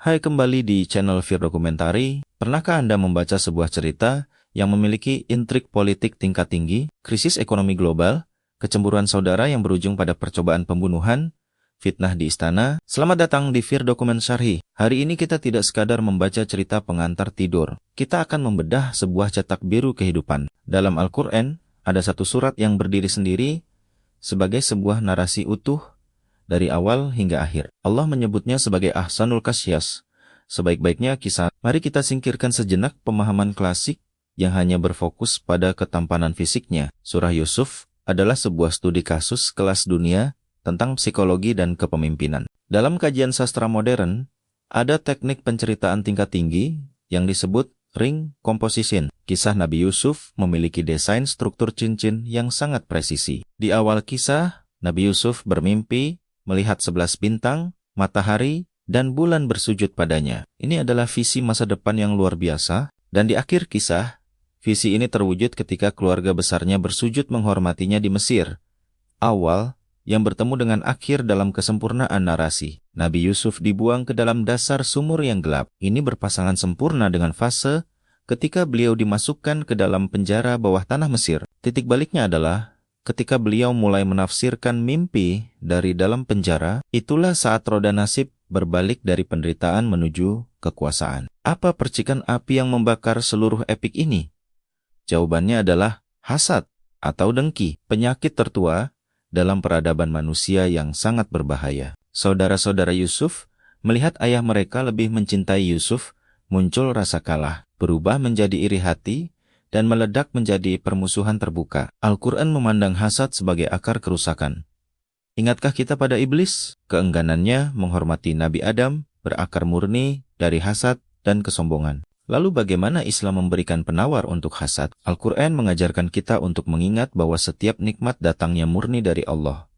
Hai, kembali di channel Fir Dokumentari. Pernahkah Anda membaca sebuah cerita yang memiliki intrik politik tingkat tinggi, krisis ekonomi global, kecemburuan saudara yang berujung pada percobaan pembunuhan, fitnah di istana? Selamat datang di Fir Dokumentari. Hari ini kita tidak sekadar membaca cerita pengantar tidur. Kita akan membedah sebuah cetak biru kehidupan. Dalam Al-Quran, ada satu surat yang berdiri sendiri sebagai sebuah narasi utuh dari awal hingga akhir. Allah menyebutnya sebagai Ahsanul Qasyas, sebaik-baiknya kisah. Mari kita singkirkan sejenak pemahaman klasik yang hanya berfokus pada ketampanan fisiknya. Surah Yusuf adalah sebuah studi kasus kelas dunia tentang psikologi dan kepemimpinan. Dalam kajian sastra modern, ada teknik penceritaan tingkat tinggi yang disebut ring composition. Kisah Nabi Yusuf memiliki desain struktur cincin yang sangat presisi. Di awal kisah, Nabi Yusuf bermimpi melihat 11 bintang, matahari, dan bulan bersujud padanya. Ini adalah visi masa depan yang luar biasa, dan di akhir kisah, visi ini terwujud ketika keluarga besarnya bersujud menghormatinya di Mesir. Awal yang bertemu dengan akhir dalam kesempurnaan narasi. Nabi Yusuf dibuang ke dalam dasar sumur yang gelap. Ini berpasangan sempurna dengan fase ketika beliau dimasukkan ke dalam penjara bawah tanah Mesir. Titik baliknya adalah ketika beliau mulai menafsirkan mimpi dari dalam penjara, itulah saat roda nasib berbalik dari penderitaan menuju kekuasaan. Apa percikan api yang membakar seluruh epik ini? Jawabannya adalah hasad atau dengki, penyakit tertua dalam peradaban manusia yang sangat berbahaya. Saudara-saudara Yusuf melihat ayah mereka lebih mencintai Yusuf, muncul rasa kalah, berubah menjadi iri hati, dan meledak menjadi permusuhan terbuka. Al-Quran memandang hasad sebagai akar kerusakan. Ingatkah kita pada iblis? Keengganannya menghormati Nabi Adam berakar murni dari hasad dan kesombongan. Lalu bagaimana Islam memberikan penawar untuk hasad? Al-Quran mengajarkan kita untuk mengingat bahwa setiap nikmat datangnya murni dari Allah.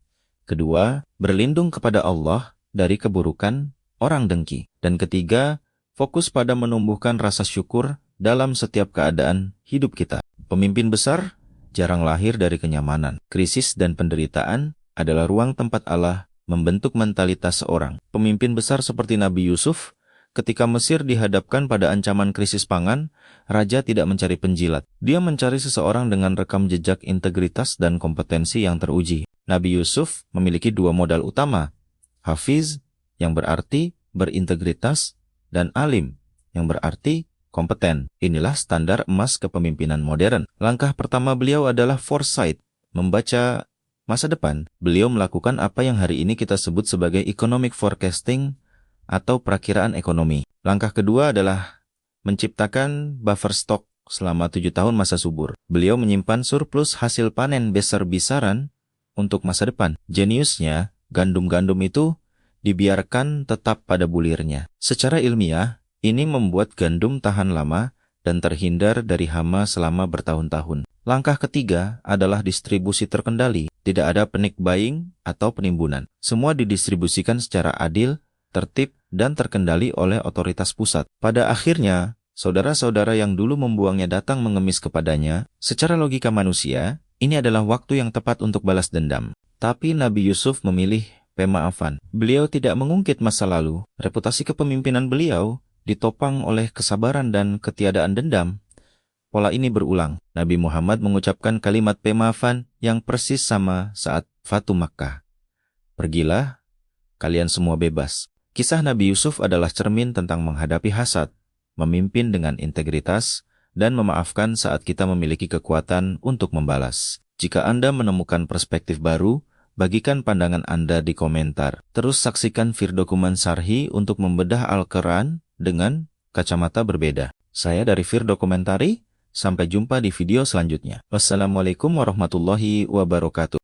Kedua, berlindung kepada Allah dari keburukan orang dengki. Dan ketiga, fokus pada menumbuhkan rasa syukur dalam setiap keadaan hidup kita. Pemimpin besar jarang lahir dari kenyamanan. Krisis dan penderitaan adalah ruang tempat Allah membentuk mentalitas seorang. Pemimpin besar seperti Nabi Yusuf, ketika Mesir dihadapkan pada ancaman krisis pangan, raja tidak mencari penjilat. Dia mencari seseorang dengan rekam jejak integritas dan kompetensi yang teruji. Nabi Yusuf memiliki dua modal utama, hafiz yang berarti berintegritas dan alim yang berarti kompeten. Inilah standar emas kepemimpinan modern. Langkah pertama beliau adalah foresight, membaca masa depan. Beliau melakukan apa yang hari ini kita sebut sebagai economic forecasting atau perakiraan ekonomi. Langkah kedua adalah menciptakan buffer stock selama 7 tahun masa subur. Beliau menyimpan surplus hasil panen besar-besaran untuk masa depan. Jeniusnya, gandum-gandum itu dibiarkan tetap pada bulirnya. Secara ilmiah, ini membuat gandum tahan lama dan terhindar dari hama selama bertahun-tahun. Langkah ketiga adalah distribusi terkendali. Tidak ada panic buying atau penimbunan. Semua didistribusikan secara adil, tertib, dan terkendali oleh otoritas pusat. Pada akhirnya, saudara-saudara yang dulu membuangnya datang mengemis kepadanya. Secara logika manusia, ini adalah waktu yang tepat untuk balas dendam. Tapi Nabi Yusuf memilih pemaafan. Beliau tidak mengungkit masa lalu. Reputasi kepemimpinan beliau ditopang oleh kesabaran dan ketiadaan dendam. Pola ini berulang. Nabi Muhammad mengucapkan kalimat pemaafan yang persis sama saat Fatu Makkah. Pergilah, kalian semua bebas. Kisah Nabi Yusuf adalah cermin tentang menghadapi hasad, memimpin dengan integritas, dan memaafkan saat kita memiliki kekuatan untuk membalas. Jika Anda menemukan perspektif baru, bagikan pandangan Anda di komentar. Terus saksikan Fir Dokumentari untuk membedah Al-Quran dengan kacamata berbeda. Saya dari Fir Dokumentari, sampai jumpa di video selanjutnya. Wassalamualaikum warahmatullahi wabarakatuh.